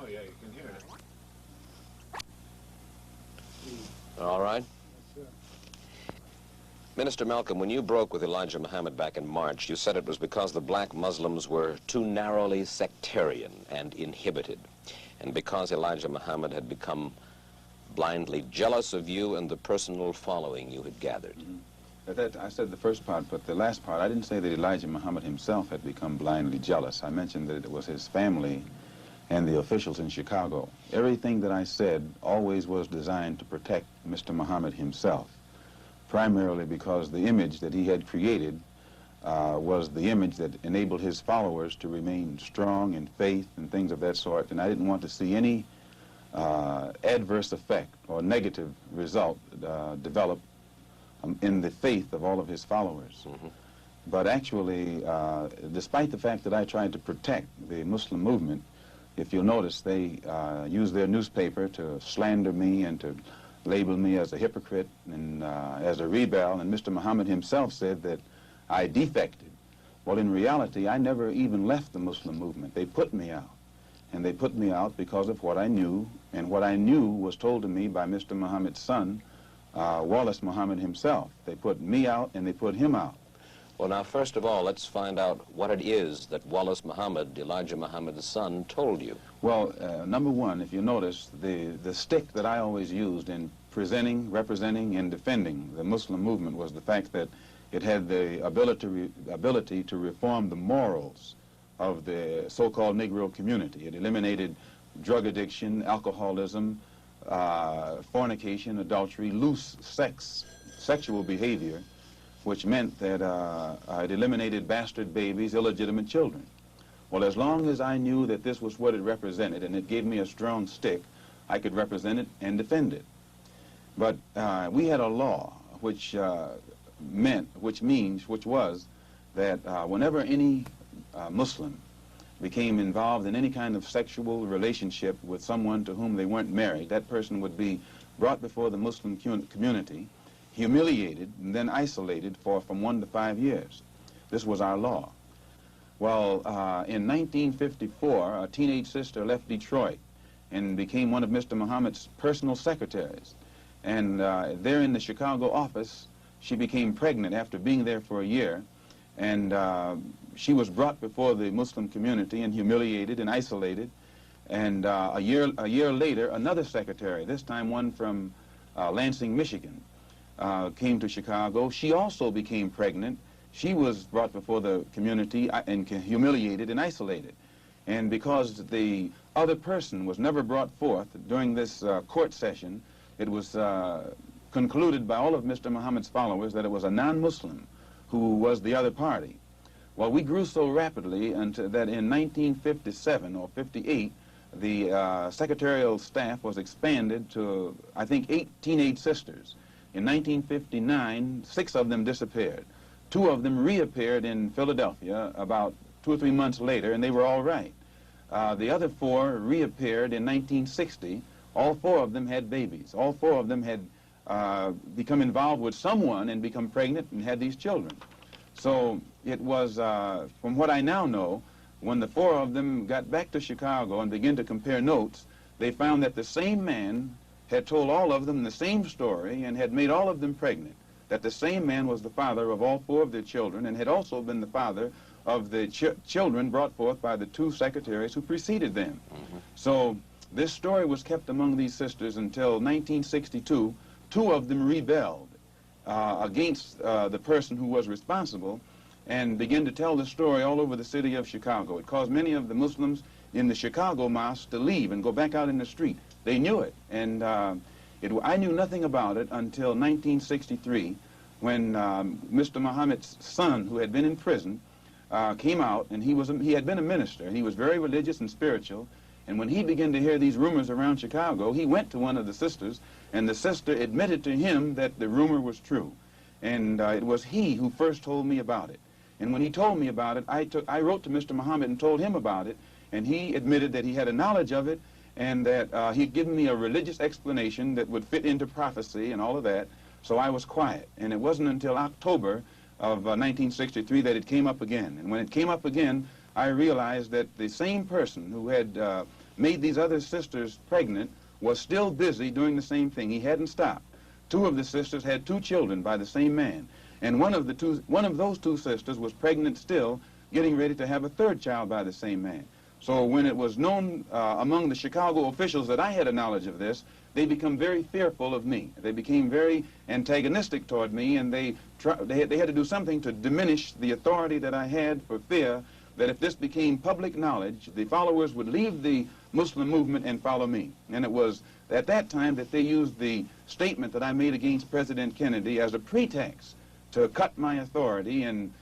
Oh, yeah, you can hear it. All right. Yes, Minister Malcolm, when you broke with Elijah Muhammad back in March, you said it was because the black Muslims were too narrowly sectarian and inhibited, and because Elijah Muhammad had become blindly jealous of you and the personal following you had gathered. I said the first part, but the last part, I didn't say that Elijah Muhammad himself had become blindly jealous. I mentioned that it was his family and the officials in Chicago. Everything that I said always was designed to protect Mr. Muhammad himself, primarily because the image that he had created was the image that enabled his followers to remain strong in faith and things of that sort, and I didn't want to see any adverse effect or negative result develop in the faith of all of his followers. Mm-hmm. But actually, despite the fact that I tried to protect the Muslim movement, if you'll notice, they used their newspaper to slander me and to label me as a hypocrite and as a rebel, and Mr. Muhammad himself said that I defected. Well, in reality, I never even left the Muslim movement. They put me out, and they put me out because of what I knew, and what I knew was told to me by Mr. Muhammad's son, Wallace Muhammad himself. They put me out, and they put him out. Well, now, first of all, let's find out what it is that Wallace Muhammad, Elijah Muhammad's son, told you. Well, number one, if you notice, the stick that I always used in presenting, representing, and defending the Muslim movement was the fact that it had the ability to reform the morals of the so-called Negro community. It eliminated drug addiction, alcoholism, fornication, adultery, loose sexual behavior, which meant that it eliminated bastard babies, illegitimate children. Well, as long as I knew that this was what it represented, and it gave me a strong stick, I could represent it and defend it. But we had a law which was that whenever any Muslim became involved in any kind of sexual relationship with someone to whom they weren't married, that person would be brought before the Muslim community, humiliated, and then isolated for from 1 to 5 years. This was our law. Well, in 1954, a teenage sister left Detroit and became one of Mr. Muhammad's personal secretaries. And there in the Chicago office, she became pregnant after being there for a year. And she was brought before the Muslim community and humiliated and isolated. And a year later, another secretary, this time one from Lansing, Michigan, came to Chicago. She also became pregnant. She was brought before the community and humiliated and isolated. And because the other person was never brought forth during this court session, it was concluded by all of Mr. Muhammad's followers that it was a non-Muslim who was the other party. Well, we grew so rapidly until that in 1957 or 58, the secretarial staff was expanded to, I think, 8 teenage sisters. In 1959, 6 of them disappeared. 2 of them reappeared in Philadelphia about 2 or 3 months later, and they were all right. The other 4 reappeared in 1960. All 4 of them had babies. All 4 of them had become involved with someone and become pregnant and had these children. So it was, from what I now know, when the 4 of them got back to Chicago and began to compare notes, they found that the same man had told all of them the same story and had made all of them pregnant, that the same man was the father of all 4 of their children and had also been the father of the children brought forth by the 2 secretaries who preceded them. Mm-hmm. So this story was kept among these sisters until 1962. 2 of them rebelled against the person who was responsible and began to tell the story all over the city of Chicago. It caused many of the Muslims in the Chicago mosque to leave and go back out in the street. They knew it, and I knew nothing about it until 1963 when Mr. Muhammad's son, who had been in prison, came out, and he had been a minister. He was very religious and spiritual, and when he began to hear these rumors around Chicago, he went to one of the sisters, and the sister admitted to him that the rumor was true. And it was he who first told me about it. And when he told me about it, I wrote to Mr. Muhammad and told him about it, and he admitted that he had a knowledge of it, and that he'd given me a religious explanation that would fit into prophecy and all of that, so I was quiet. And it wasn't until October of 1963 that it came up again. And when it came up again, I realized that the same person who had made these other sisters pregnant was still busy doing the same thing. He hadn't stopped. Two of the sisters had 2 children by the same man. And one of those 2 sisters was pregnant still, getting ready to have a 3rd child by the same man. So when it was known among the Chicago officials that I had a knowledge of this, they become very fearful of me. They became very antagonistic toward me, and they had to do something to diminish the authority that I had, for fear that if this became public knowledge, the followers would leave the Muslim movement and follow me. And it was at that time that they used the statement that I made against President Kennedy as a pretext to cut my authority, and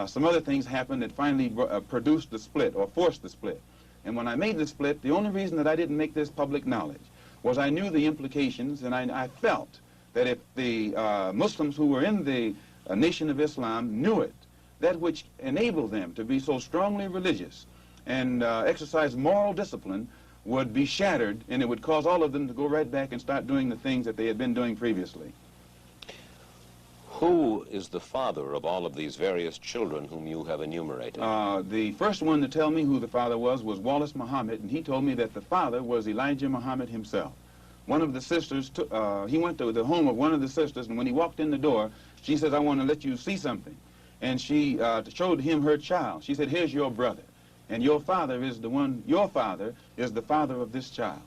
some other things happened that finally produced the split, or forced the split. And when I made the split, the only reason that I didn't make this public knowledge was I knew the implications, and I felt that if the Muslims who were in the Nation of Islam knew it, that which enabled them to be so strongly religious and exercise moral discipline would be shattered, and it would cause all of them to go right back and start doing the things that they had been doing previously. Who is the father of all of these various children whom you have enumerated? The first one to tell me who the father was Wallace Muhammad, and he told me that the father was Elijah Muhammad himself. One of the sisters, he went to the home of one of the sisters, and when he walked in the door, she says, "I want to let you see something." And she showed him her child. She said, "Here's your brother, and your father is the father of this child."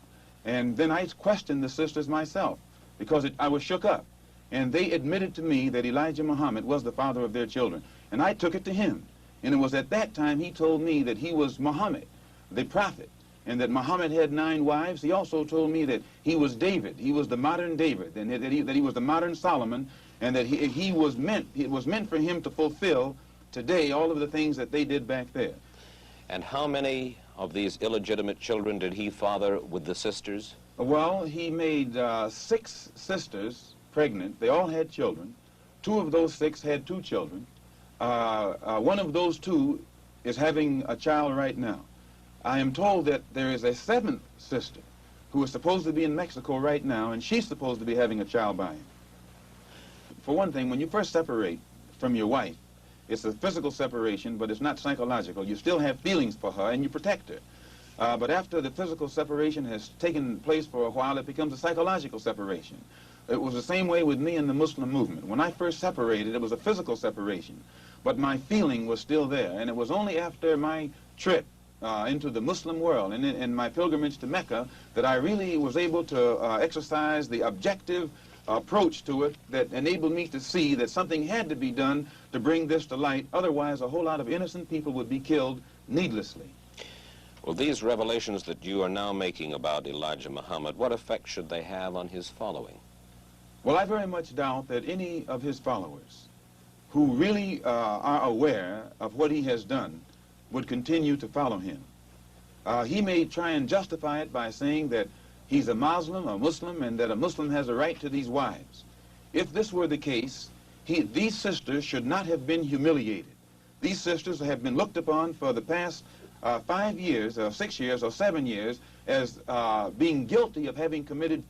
And then I questioned the sisters myself, because I was shook up. And they admitted to me that Elijah Muhammad was the father of their children. And I took it to him. And it was at that time he told me that he was Muhammad, the prophet, and that Muhammad had 9 wives. He also told me that he was David. He was the modern David, and that he was the modern Solomon, and that it was meant for him to fulfill today all of the things that they did back there. And how many of these illegitimate children did he father with the sisters? Well, he made 6 sisters pregnant. They all had children. 2 of those 6 had 2 children. One of those 2 is having a child right now. I am told that there is a 7th sister who is supposed to be in Mexico right now, and she's supposed to be having a child by him. For one thing, when you first separate from your wife, it's a physical separation, but it's not psychological. You still have feelings for her, and you protect her. But after the physical separation has taken place for a while, it becomes a psychological separation. It was the same way with me in the Muslim movement. When I first separated, it was a physical separation, but my feeling was still there. And it was only after my trip into the Muslim world and in my pilgrimage to Mecca that I really was able to exercise the objective approach to it that enabled me to see that something had to be done to bring this to light. Otherwise, a whole lot of innocent people would be killed needlessly. Well, these revelations that you are now making about Elijah Muhammad, what effect should they have on his following? Well, I very much doubt that any of his followers who really are aware of what he has done would continue to follow him. He may try and justify it by saying that he's a Muslim, and that a Muslim has a right to these wives. If this were the case, these sisters should not have been humiliated. These sisters have been looked upon for the past 5 years, or 6 years, or 7 years as being guilty of having committed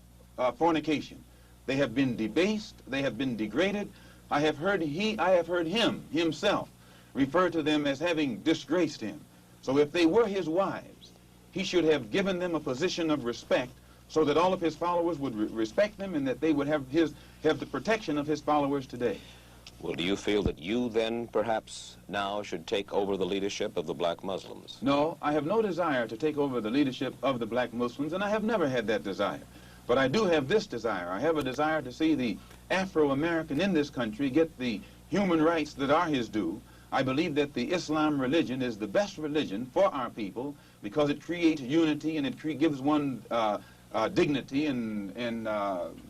fornication. They have been debased. They have been degraded. I have heard him himself refer to them as having disgraced him. So if they were his wives, he should have given them a position of respect so that all of his followers would respect them, and that they would have the protection of his followers today. Well, do you feel that you then perhaps now should take over the leadership of the black Muslims? No, I have no desire to take over the leadership of the black Muslims, and I have never had that desire. But I do have this desire. I have a desire to see the Afro-American in this country get the human rights that are his due. I believe that the Islam religion is the best religion for our people because it creates unity, and it gives one dignity and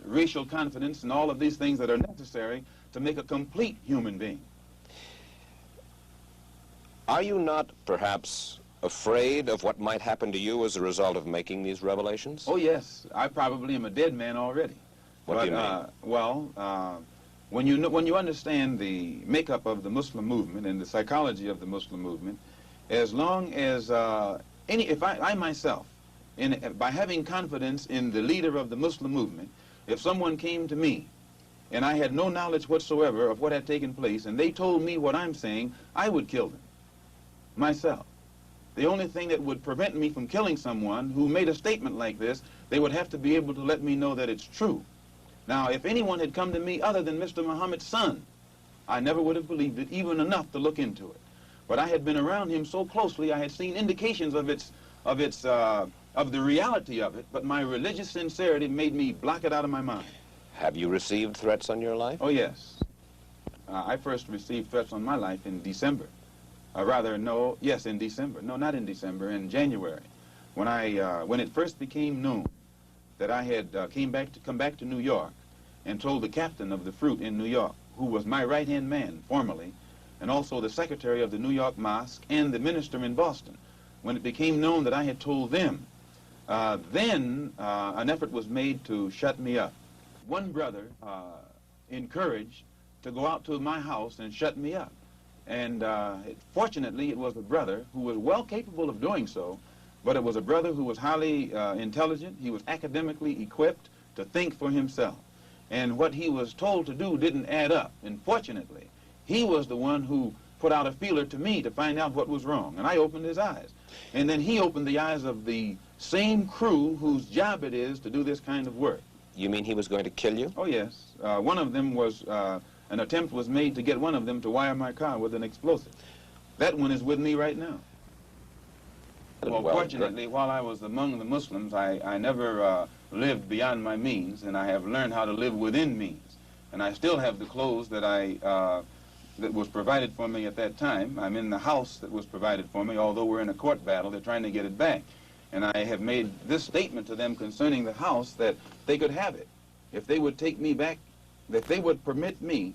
racial confidence and all of these things that are necessary to make a complete human being. Are you not perhaps afraid of what might happen to you as a result of making these revelations? Oh, yes. I probably am a dead man already. What do you mean? Well, when you understand the makeup of the Muslim movement and the psychology of the Muslim movement, as long as if I myself, by having confidence in the leader of the Muslim movement, if someone came to me and I had no knowledge whatsoever of what had taken place, and they told me what I'm saying, I would kill them myself. The only thing that would prevent me from killing someone who made a statement like this, they would have to be able to let me know that it's true. Now, if anyone had come to me other than Mr. Muhammad's son, I never would have believed it, even enough to look into it. But I had been around him so closely, I had seen indications of the reality of it, but my religious sincerity made me block it out of my mind. Have you received threats on your life? Oh, yes. I first received threats on my life in December. In December. No, not in December, in January. When it first became known that I had come back to New York and told the captain of the Fruit in New York, who was my right-hand man formerly, and also the secretary of the New York Mosque and the minister in Boston. When it became known that I had told them, then an effort was made to shut me up. One brother encouraged to go out to my house and shut me up. And fortunately, it was a brother who was well capable of doing so, but it was a brother who was highly intelligent. He was academically equipped to think for himself. And what he was told to do didn't add up. And fortunately, he was the one who put out a feeler to me to find out what was wrong. And I opened his eyes. And then he opened the eyes of the same crew whose job it is to do this kind of work. You mean he was going to kill you? Oh, yes. One of them was, an attempt was made to get one of them to wire my car with an explosive. That one is with me right now. Well, fortunately, while I was among the Muslims, I never lived beyond my means, and I have learned how to live within means. And I still have the clothes that that was provided for me at that time. I'm in the house that was provided for me, although we're in a court battle, they're trying to get it back. And I have made this statement to them concerning the house, that they could have it. If they would take me back, that they would permit me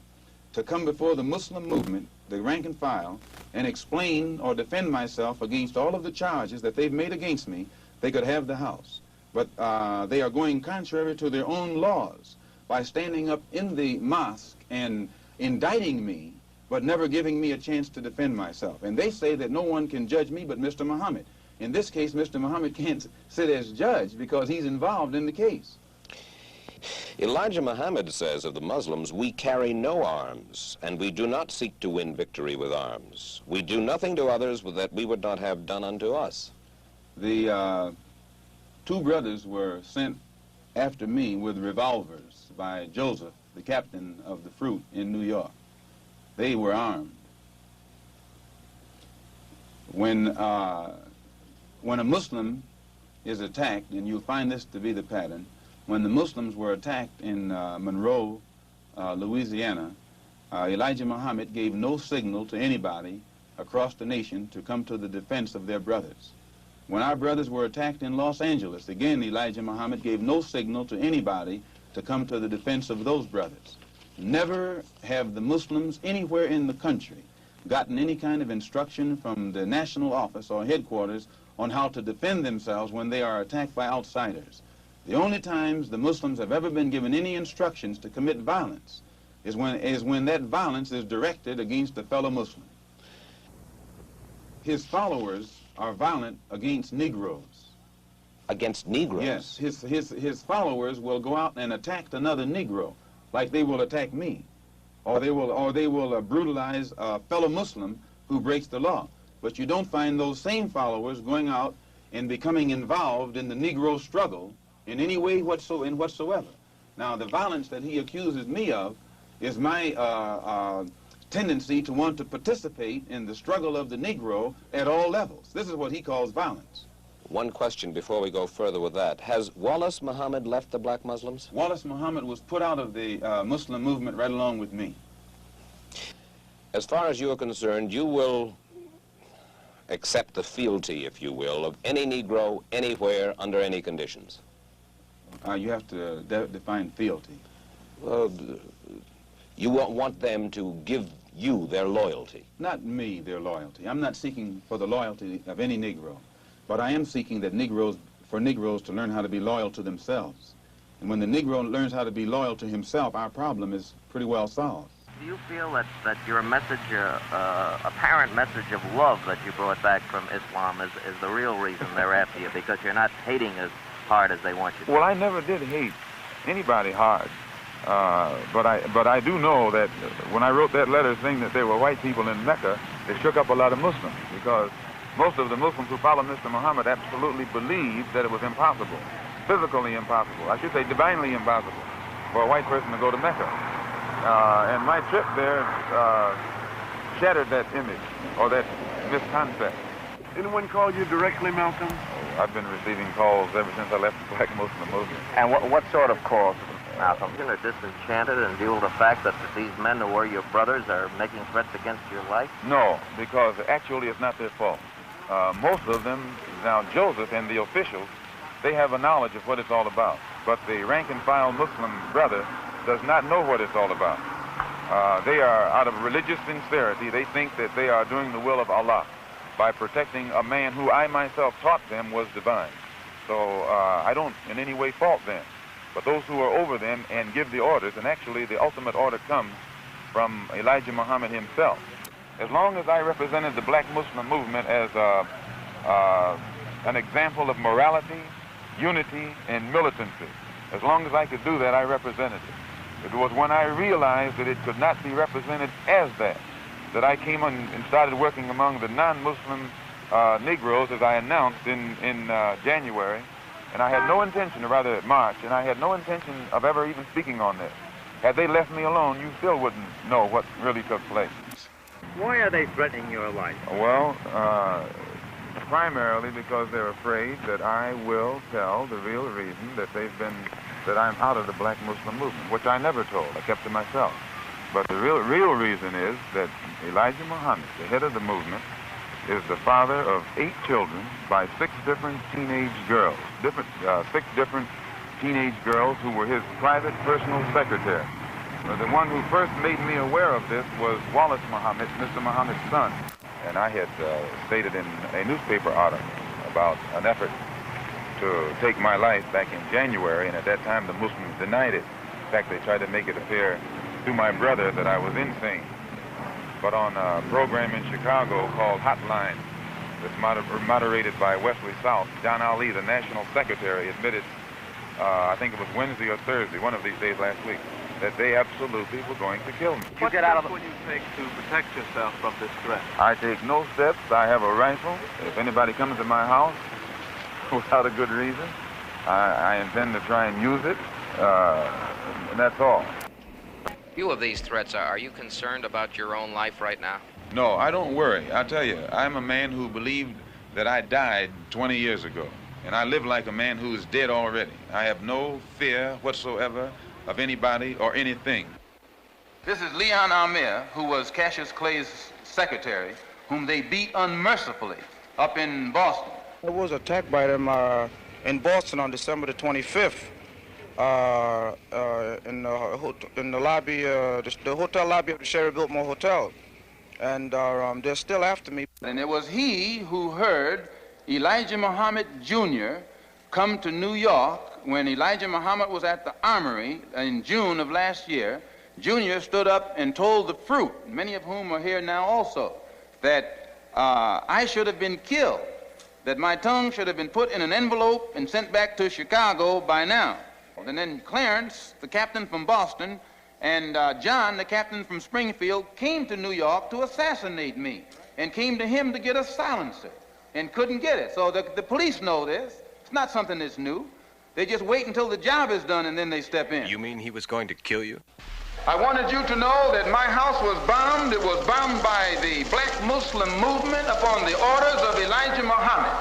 to come before the Muslim movement, the rank and file, and explain or defend myself against all of the charges that they've made against me, they could have the house. But they are going contrary to their own laws by standing up in the mosque and indicting me, but never giving me a chance to defend myself. And they say that no one can judge me but Mr. Muhammad. In this case, Mr. Muhammad can't sit as judge because he's involved in the case. Elijah Muhammad says of the Muslims, we carry no arms, and we do not seek to win victory with arms. We do nothing to others that we would not have done unto us. The two brothers were sent after me with revolvers by Joseph, the captain of the Fruit in New York. They were armed. When a Muslim is attacked, and you'll find this to be the pattern, when the Muslims were attacked in Monroe, Louisiana, Elijah Muhammad gave no signal to anybody across the nation to come to the defense of their brothers. When our brothers were attacked in Los Angeles, again, Elijah Muhammad gave no signal to anybody to come to the defense of those brothers. Never have the Muslims anywhere in the country gotten any kind of instruction from the national office or headquarters on how to defend themselves when they are attacked by outsiders. The only times the Muslims have ever been given any instructions to commit violence is when that violence is directed against a fellow Muslim. His followers are violent against Negroes. Against Negroes? Yes, his followers will go out and attack another Negro, like they will attack me, or they will brutalize a fellow Muslim who breaks the law. But you don't find those same followers going out and becoming involved in the Negro struggle in any way whatsoever. Now, the violence that he accuses me of is my tendency to want to participate in the struggle of the Negro at all levels. This is what he calls violence. One question before we go further with that. Has Wallace Muhammad left the black Muslims? Wallace Muhammad was put out of the Muslim movement right along with me. As far as you are concerned, you will accept the fealty, if you will, of any Negro anywhere under any conditions? You have to define fealty. You want them to give you their loyalty? Not me, their loyalty. I'm not seeking for the loyalty of any Negro, but I am seeking that for Negroes to learn how to be loyal to themselves. And when the Negro learns how to be loyal to himself, our problem is pretty well solved. Do you feel that your message, apparent message of love that you brought back from Islam is the real reason they're after you, because you're not hating as hard as they want you to? Well, I never did hate anybody hard. But I do know that when I wrote that letter saying that there were white people in Mecca, it shook up a lot of Muslims, because most of the Muslims who follow Mr. Muhammad absolutely believed that it was impossible, physically impossible, I should say divinely impossible, for a white person to go to Mecca. And my trip there shattered that image, or that misconcept. Anyone call you directly, Malcolm? I've been receiving calls ever since I left the Black Muslim movement. And what sort of calls, Malcolm? You're disenchanted in view of the fact that these men who were your brothers are making threats against your life? No, because actually it's not their fault. Most of them, now Joseph and the officials, they have a knowledge of what it's all about. But the rank-and-file Muslim brother does not know what it's all about. They are, out of religious sincerity, they think that they are doing the will of Allah by protecting a man who I myself taught them was divine. So I don't in any way fault them. But those who are over them and give the orders, and actually the ultimate order comes from Elijah Muhammad himself. As long as I represented the Black Muslim movement as an example of morality, unity, and militancy, as long as I could do that, I represented it. It was when I realized that it could not be represented as that I came on and started working among the non-Muslim Negroes, as I announced in January. And I had no intention, or rather March, and I had no intention of ever even speaking on this. Had they left me alone, you still wouldn't know what really took place. Why are they threatening your life? Well, primarily because they're afraid that I will tell the real reason that that I'm out of the Black Muslim movement, which I never told. I kept to myself. But the real reason is that Elijah Muhammad, the head of the movement, is the father of 8 children by 6 different teenage girls, 6 different teenage girls who were his private personal secretary. The one who first made me aware of this was Wallace Muhammad, Mr. Muhammad's son. And I had stated in a newspaper article about an effort to take my life back in January, and at that time the Muslims denied it. In fact, they tried to make it appear to my brother that I was insane. But on a program in Chicago called Hotline, that's moderated by Wesley South, John Ali, the national secretary, admitted, I think it was Wednesday or Thursday, one of these days last week, that they absolutely were going to kill me. What steps would you take to protect yourself from this threat? I take no steps. I have a rifle. If anybody comes to my house without a good reason, I intend to try and use it, and that's all. In view of these threats, are you concerned about your own life right now? No, I don't worry. I tell you, I'm a man who believed that I died 20 years ago, and I live like a man who is dead already. I have no fear whatsoever of anybody or anything. This is Leon Amir, who was Cassius Clay's secretary, whom they beat unmercifully up in Boston. I was attacked by them in Boston on December the 25th. In the lobby, the hotel lobby of the Sherry Biltmore Hotel, and they're still after me. And it was he who heard Elijah Muhammad Jr. come to New York when Elijah Muhammad was at the Armory in June of last year. Jr. stood up and told the Fruit, many of whom are here now also, that I should have been killed, that my tongue should have been put in an envelope and sent back to Chicago by now. And then Clarence, the captain from Boston, and John, the captain from Springfield, came to New York to assassinate me, and came to him to get a silencer, and couldn't get it. So the police know this. It's not something that's new. They just wait until the job is done, and then they step in. You mean he was going to kill you? I wanted you to know that my house was bombed. It was bombed by the Black Muslim movement upon the orders of Elijah Muhammad.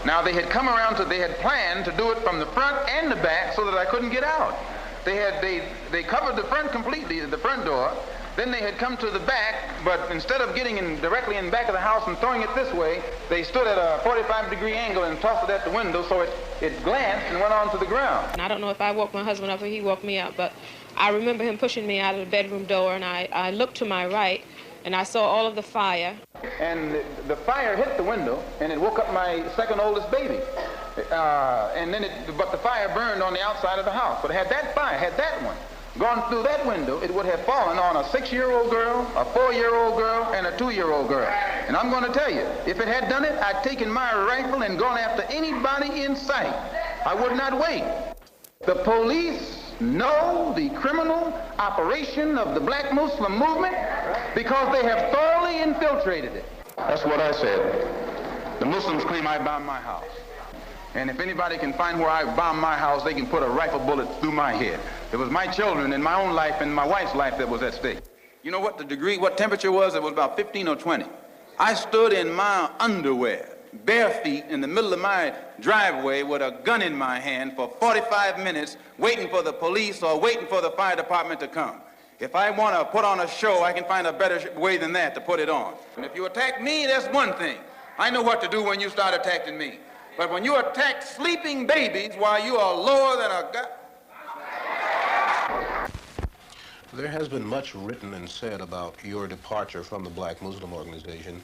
Now, they had come around they had planned to do it from the front and the back so that I couldn't get out. They covered the front completely, the front door. Then they had come to the back, but instead of getting directly in the back of the house and throwing it this way, they stood at a 45-degree angle and tossed it at the window so it glanced and went onto the ground. And I don't know if I woke my husband up or he woke me up, but I remember him pushing me out of the bedroom door, and I looked to my right, and I saw all of the fire. And the fire hit the window, and it woke up my second oldest baby. But the fire burned on the outside of the house. But had that one gone through that window, it would have fallen on a 6-year-old girl, a 4-year-old girl, and a 2-year-old girl. And I'm going to tell you, if it had done it, I'd taken my rifle and gone after anybody in sight. I would not wait. The police know the criminal operation of the Black Muslim movement because they have thoroughly infiltrated it. That's what I said. The Muslims claim I bombed my house. And if anybody can find where I bombed my house, they can put a rifle bullet through my head. It was my children and my own life and my wife's life that was at stake. You know what the degree, what temperature was? It was about 15 or 20. I stood in my underwear, bare feet, in the middle of my driveway with a gun in my hand for 45 minutes, waiting for the police or waiting for the fire department to come. If I want to put on a show, I can find a better way than that to put it on. And if you attack me, that's one thing. I know what to do when you start attacking me. But when you attack sleeping babies while you are lower than a guy... There has been much written and said about your departure from the Black Muslim organization.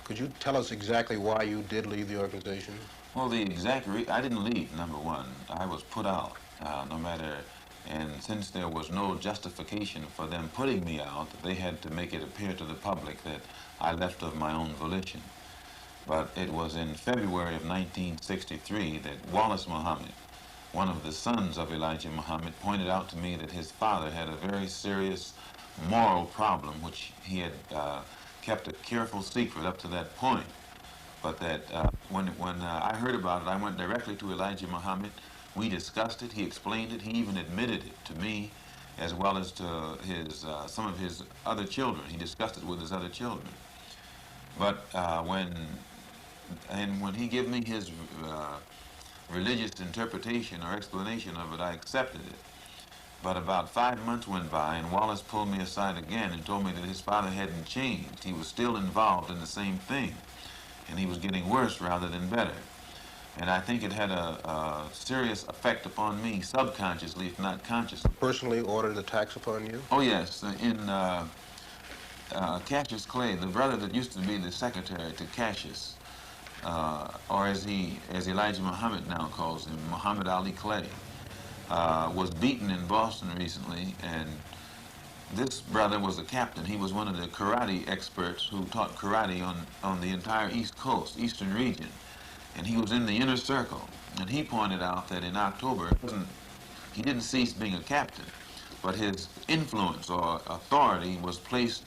Could you tell us exactly why you did leave the organization? Well, the exact I didn't leave, number one. I was put out, no matter, and since there was no justification for them putting me out, they had to make it appear to the public that I left of my own volition. But it was in February of 1963 that Wallace Muhammad, one of the sons of Elijah Muhammad, pointed out to me that his father had a very serious moral problem, which he had kept a careful secret up to that point. But that when I heard about it, I went directly to Elijah Muhammad. We discussed it. He explained it. He even admitted it to me, as well as to his some of his other children. He discussed it with his other children. But when he gave me his religious interpretation or explanation of it, I accepted it. But about 5 months went by, and Wallace pulled me aside again and told me that his father hadn't changed. He was still involved in the same thing, and he was getting worse rather than better. And I think it had a serious effect upon me, subconsciously, if not consciously. Personally ordered attacks upon you? Oh, yes. In Cassius Clay, the brother that used to be the secretary to Cassius, or as Elijah Muhammad now calls him, Muhammad Ali Clay, was beaten in Boston recently, and this brother was a captain. He was one of the karate experts who taught karate on the entire East Coast, Eastern region, and he was in the inner circle. And he pointed out that in October, he didn't cease being a captain, but his influence or authority was placed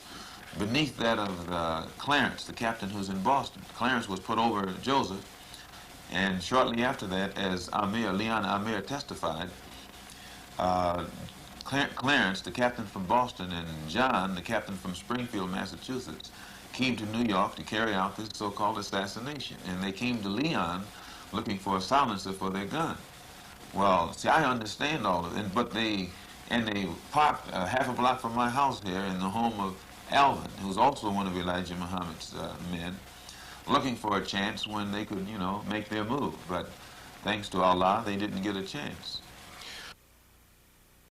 beneath that of Clarence, the captain who's in Boston. Clarence was put over Joseph, and shortly after that, as Leon Amir testified, Clarence, the captain from Boston, and John, the captain from Springfield, Massachusetts, came to New York to carry out this so-called assassination. And they came to Leon looking for a silencer for their gun. Well, see, I understand all of it, but they parked half a block from my house here in the home of Alvin, who's also one of Elijah Muhammad's men, looking for a chance when they could, make their move. But thanks to Allah, they didn't get a chance.